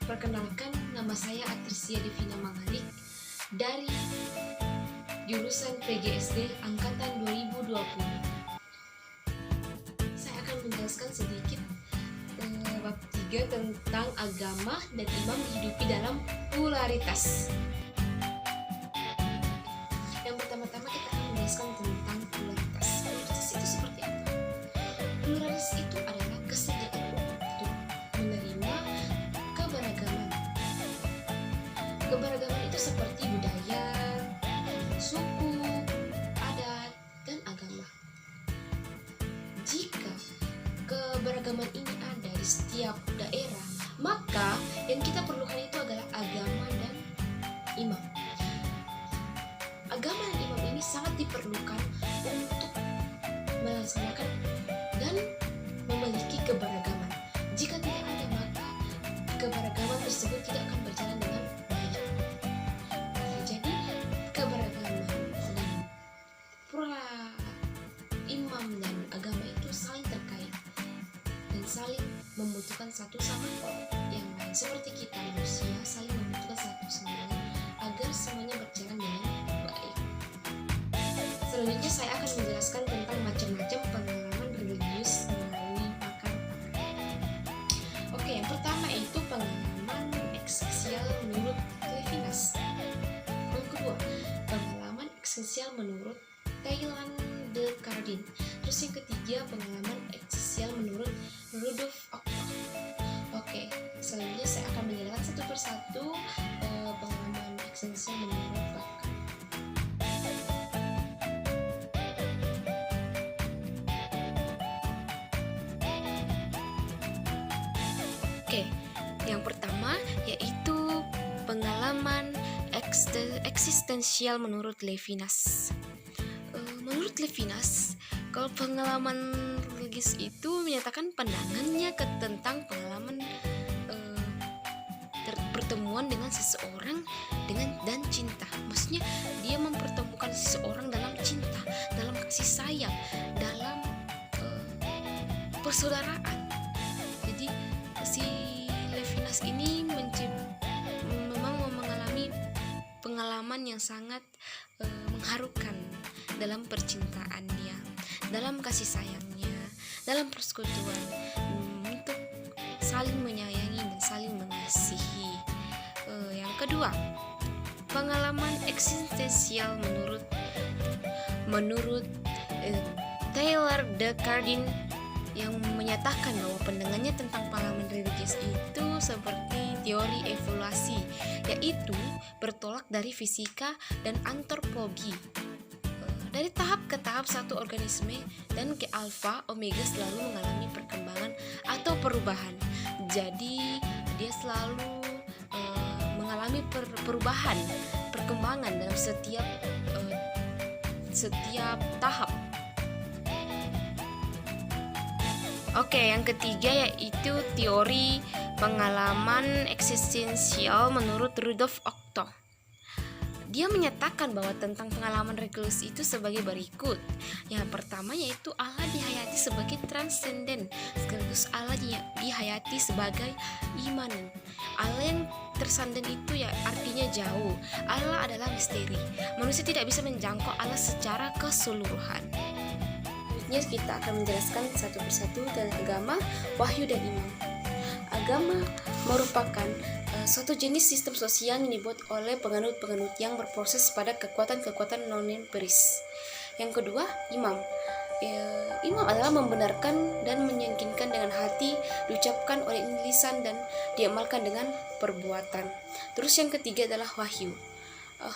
Perkenalkan, nama saya Atricia Devina Mangalik dari jurusan PGSD Angkatan 2020. Saya akan menjelaskan sedikit bab 3 tentang agama dan imam dihidupi dalam pluralitas. Yang pertama-tama kita akan menjelaskan tentang pluralitas. Pluralitas itu seperti apa? Pluralitas itu adalah kesediaan untuk menerima keberagaman. Keberagaman itu seperti budaya, suku, adat, dan agama. Jika keberagaman ini ada di setiap daerah, maka yang kita perlukan itu adalah agama dan imam. Agama dan imam ini sangat diperlukan untuk melaksanakan dan memiliki keberagaman. Jika tidak ada, maka keberagaman tersebut tidak akan berjalan dengan baik. Jadi keberagaman dan pula imam dan agama itu saling terkait dan saling membutuhkan satu sama yang lain. Seperti kita manusia saling membutuhkan satu sama lain agar semuanya berjalan dengan baik. Selanjutnya saya akan menjelaskan tentang macam-macam pengalaman religius melalui pakar. Oke, yang pertama itu pengalaman eksistensial menurut Levinas. Yang kedua, pengalaman eksistensial menurut Thailand Descartes. Terus yang ketiga, pengalaman eksistensial menurut Rudolf Otto. Oke, selanjutnya saya akan menjelaskan satu persatu pengalaman eksistensial menurut Lacan. Oke, yang pertama yaitu pengalaman eksistensial menurut Levinas. Menurut Levinas, kalau pengalaman religius itu menyatakan pandangannya tentang pengalaman pertemuan dengan seseorang dan cinta. Maksudnya dia mempertemukan seseorang dalam cinta, dalam kasih sayang, dalam persaudaraan. Jadi si Levinas ini memang mengalami pengalaman yang sangat mengharukan dalam percintaan dia, dalam kasih sayangnya, dalam persekutuan untuk saling menyayangi dan saling mengasihi. Yang kedua, pengalaman eksistensial menurut Taylor Descartes yang menyatakan bahwa pandangannya tentang pengalaman religius itu seperti teori evolusi, yaitu bertolak dari fisika dan antropologi. Dari tahap ke tahap satu organisme dan ke alfa omega selalu mengalami perkembangan atau perubahan. Jadi dia selalu mengalami perubahan, perkembangan dalam setiap tahap. Oke, yang ketiga yaitu teori pengalaman eksistensial menurut Rudolf Otto. Dia menyatakan bahwa tentang pengalaman religius itu sebagai berikut. Yang pertama yaitu Allah dihayati sebagai transenden, sekaligus Allah dihayati sebagai imanen. Allah yang transenden itu ya artinya jauh. Allah adalah misteri. Manusia tidak bisa menjangkau Allah secara keseluruhan. Selanjutnya kita akan menjelaskan satu persatu tentang agama, wahyu, dan imam. Agama merupakan suatu jenis sistem sosial yang dibuat oleh penganut-penganut yang berproses pada kekuatan-kekuatan non-empiris. Yang kedua, imam. Imam adalah membenarkan dan meyakinkan dengan hati, diucapkan oleh lisan dan diamalkan dengan perbuatan. Terus yang ketiga adalah wahyu.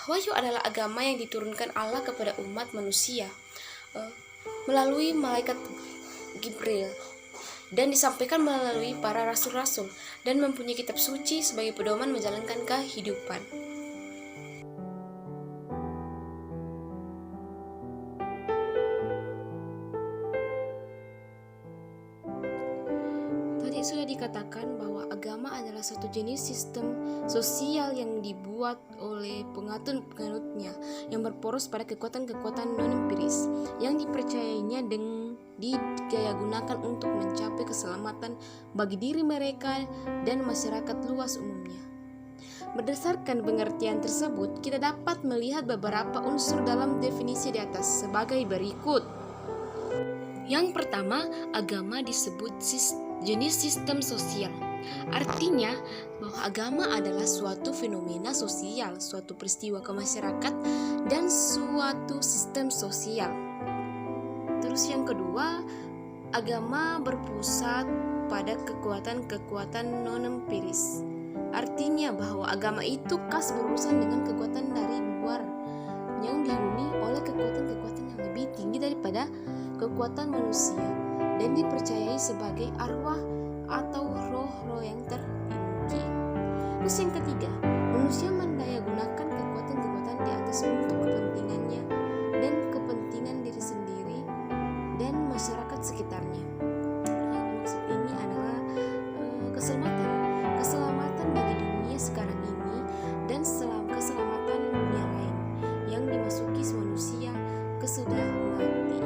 Wahyu adalah agama yang diturunkan Allah kepada umat manusia melalui malaikat Gibril dan disampaikan melalui para rasul-rasul dan mempunyai kitab suci sebagai pedoman menjalankan kehidupan. Tadi sudah dikatakan bahwa agama adalah suatu jenis sistem sosial yang dibuat oleh penganut-penganutnya yang berporos pada kekuatan-kekuatan non-empiris yang dipercayainya didayagunakan untuk mencapai keselamatan bagi diri mereka dan masyarakat luas umumnya. Berdasarkan pengertian tersebut, kita dapat melihat beberapa unsur dalam definisi di atas sebagai berikut. Yang pertama, agama disebut jenis sistem sosial. Artinya bahwa agama adalah suatu fenomena sosial, suatu peristiwa ke masyarakat, dan suatu sistem sosial. Terus yang kedua, agama berpusat pada kekuatan-kekuatan non-empiris. Artinya bahwa agama itu khas berurusan dengan kekuatan dari luar yang dihuni oleh kekuatan-kekuatan yang lebih tinggi daripada kekuatan manusia dan dipercayai sebagai arwah atau roh-roh yang tertinggi. Terus yang ketiga, manusia mendayagunakan kekuatan-kekuatan di atas untuk kepentingannya dan kepentingan diri sendiri dan masyarakat sekitarnya. Yang dimaksud ini adalah keselamatan bagi dunia sekarang ini dan keselamatan dunia lain yang dimasuki manusia kesudah mati.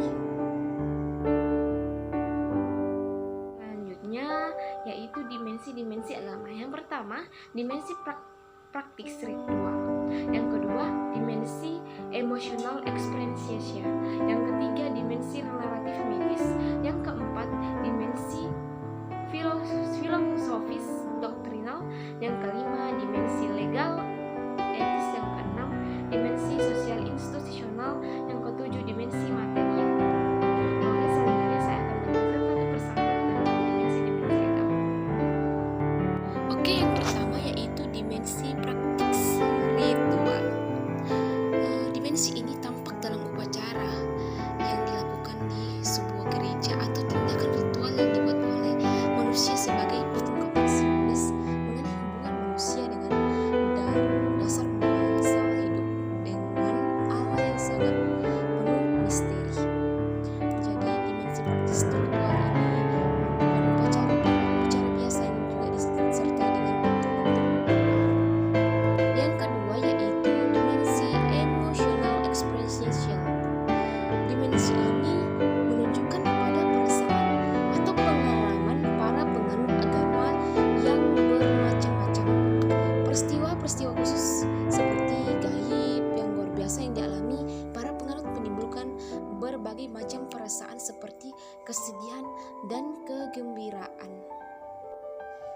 Selanjutnya yaitu dimensi-dimensi agama. Yang pertama, dimensi praktis ritual. Yang kedua, dimensi emotional experiential. Yang ketiga, dimensi relatif mitis. Yang keempat, dimensi filosofis doktrinal. Yang kelima, dimensi legal etis. Yang keenam, dimensi sosial institusional. Yang ketujuh, dimensi material. Oke, selanjutnya saya akan menjelaskan satu persatu tentang dimensi-dimensi agama. Oke, yang pertama yaitu dimensi praktis ritual. Dimensi ini tampak dalam upacara yang dilakukan di sebuah gereja atau tindakan ritual yang dibuat oleh manusia sebagai pengungkapan simbolis mengenai hubungan manusia dengan dasar bahasa hidup dengan Allah yang sangat penuh misteri. Jadi dimensi praktis ritual ini merupakan upacara biasa yang juga disertai dengan bentuk-bentuk. Yang kedua yaitu dimensi emotional experiential. Dimensi ini menunjukkan kepada perasaan atau pengalaman para penganut agama yang bermacam-macam. Peristiwa-peristiwa khusus seperti gaib yang luar biasa yang dialami para penganut menimbulkan berbagai macam perasaan seperti kesedihan dan kegembiraan.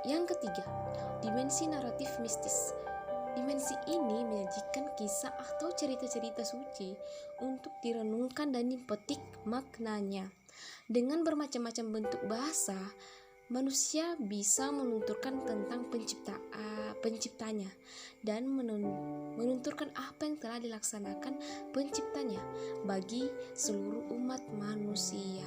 Yang ketiga, dimensi naratif mistis. Dimensi ini menyajikan kisah atau cerita-cerita suci untuk direnungkan dan dipetik maknanya. Dengan bermacam-macam bentuk bahasa, manusia bisa menunturkan tentang penciptanya dan menunturkan apa yang telah dilaksanakan penciptanya bagi seluruh umat manusia.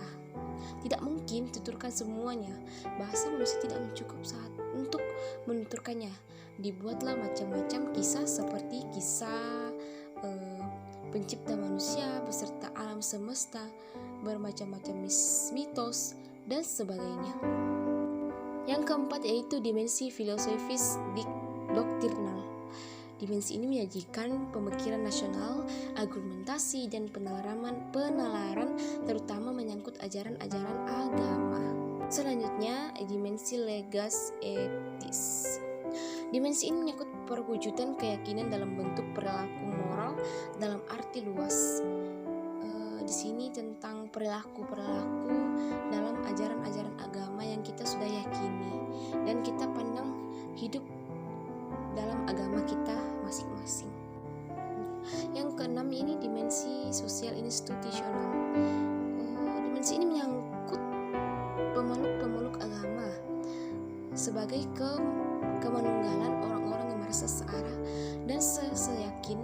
Tidak mungkin tuturkan semuanya. Bahasa manusia tidak mencukup saat untuk menuturkannya. Dibuatlah macam-macam kisah seperti kisah pencipta manusia beserta alam semesta, bermacam-macam mitos dan sebagainya. Yang keempat yaitu dimensi filosofis doktrinal. Dimensi ini menyajikan pemikiran nasional, argumentasi dan penalaran terutama menyangkut ajaran-ajaran agama. Selanjutnya dimensi legas etis. Dimensi ini menyangkut perwujudan keyakinan dalam bentuk perilaku moral dalam arti luas. Di sini tentang perilaku-perilaku dalam ajaran-ajaran agama yang kita sudah yakini dan kita pandang hidup dalam agama kita masing-masing. Yang keenam ini dimensi sosial institusional. Dimensi ini menyangkut pemeluk-pemeluk agama sebagai kemanunggalan orang-orang yang merasa searah dan seyakin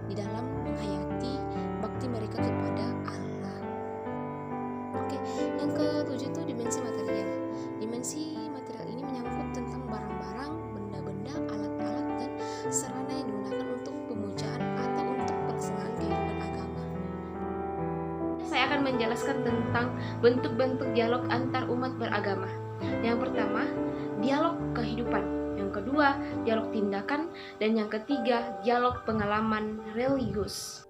di dalam menghayati bakti mereka kepada Allah. Oke, yang ketujuh itu dimensi material. Dimensi material ini menyangkut tentang barang-barang, benda-benda, alat-alat dan sarana yang digunakan untuk pemujaan atau untuk pelaksanaan kehidupan agama. Saya akan menjelaskan tentang bentuk-bentuk dialog antar umat beragama. Yang pertama, dialog kehidupan. Yang kedua, dialog tindakan. Dan yang ketiga, dialog pengalaman religius.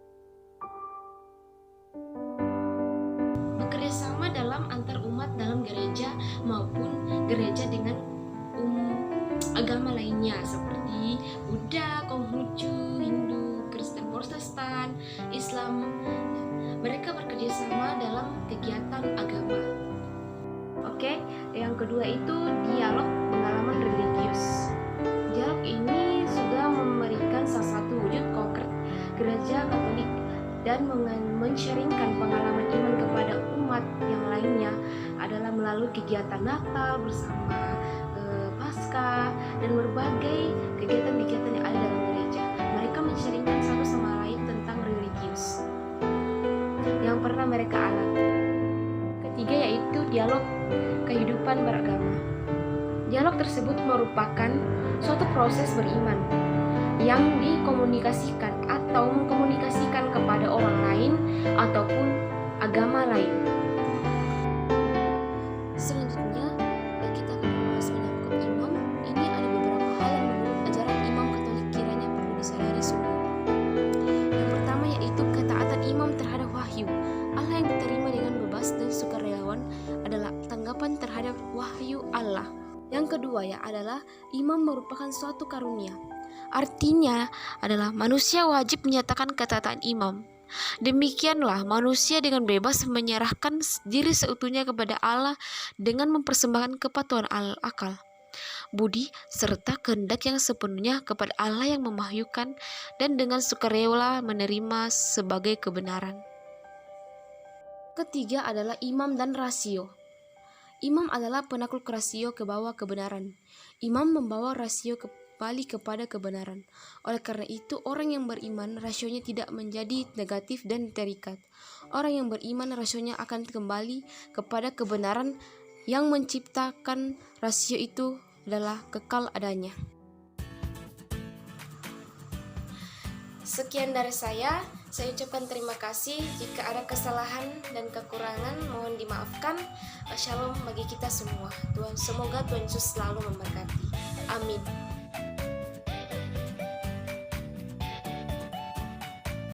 Bekerjasama dalam maupun gereja dengan agama lainnya seperti Buddha, Konghucu, Hindu, Kristen Protestan, Islam. Mereka bekerja sama dalam kegiatan agama. Oke, yang kedua itu dialog pengalaman religius. Dialog ini sudah memberikan salah satu wujud konkret gereja Katolik dan men-sharingkan pengalaman iman kepada umat yang lainnya adalah melalui kegiatan Natal bersama, Paskah, dan berbagai kegiatan-kegiatan yang ada dalam gereja. Mereka men-sharingkan satu sama lain tentang religius yang pernah mereka alami. Ketiga yaitu dialog kehidupan beragama. Dialog tersebut merupakan suatu proses beriman yang dikomunikasikan atau mengkomunikasikan kepada orang lain ataupun agama lain. Selanjutnya, kita akan membahas menyangkut imam. Ini ada beberapa hal yang menurut ajaran imam Katolik kiranya perlu disadari sungguh. Yang pertama yaitu ketaatan imam terhadap wahyu. Allah yang diterima dengan bebas dan sukarelawan adalah tanggapan terhadap wahyu Allah. Yang kedua adalah imam merupakan suatu karunia. Artinya adalah manusia wajib menyatakan ketaatan imam. Demikianlah manusia dengan bebas menyerahkan diri seutuhnya kepada Allah dengan mempersembahkan kepatuhan akal, budi, serta kehendak yang sepenuhnya kepada Allah yang memahyukan dan dengan sukarela menerima sebagai kebenaran. Ketiga adalah imam dan rasio. Imam adalah penakluk rasio ke bawah kebenaran. Imam membawa rasio kembali kepada kebenaran. Oleh karena itu, orang yang beriman rasionya tidak menjadi negatif dan terikat. Orang yang beriman rasionya akan kembali kepada kebenaran yang menciptakan rasio itu adalah kekal adanya. Sekian dari saya ucapkan terima kasih. Jika ada kesalahan dan kekurangan mohon dimaafkan. Shalom bagi kita semua. Semoga Tuhan Yesus selalu memberkati. Amin.